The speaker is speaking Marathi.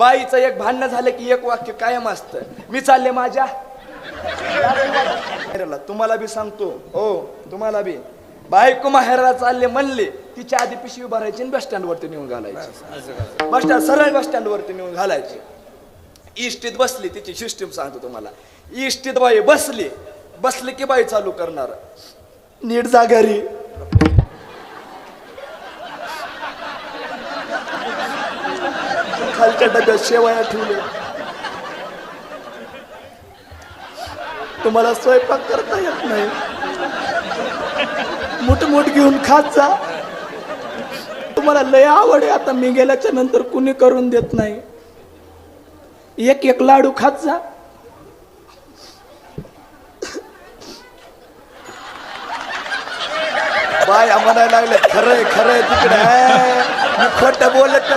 बाईचं एक भांडण झालं की एक वाक्य कायम असतं, मी चालले माझ्या. तुम्हाला बी सांगतो हो, तुम्हाला बी बायको माहेराला चालले म्हणले तिच्या आधी पिशवी भरायची आणि बस स्टँड वरती नेऊन घालायची. बस स्टँड सरळ बस स्टँड वरती नेऊन घालायची. इष्टीत बसली, तिची सिस्टीम सांगतो तुम्हाला. इष्टीत बाई बसली की बाई चालू करणार, नीट जा घरी. खालच्या डब्यात शेवया ठेवले, तुम्हाला स्वयंपाक करता येत नाही, मुठमुठ घेऊन खात जा. तुम्हाला लय आवड आहे, आता मी गेल्याच्या नंतर कुणी करून देत नाही. एक एक लाडू खात जा. बाय म्हणायला लागले खरंय खरंय, तिकडे मी खोटं बोलत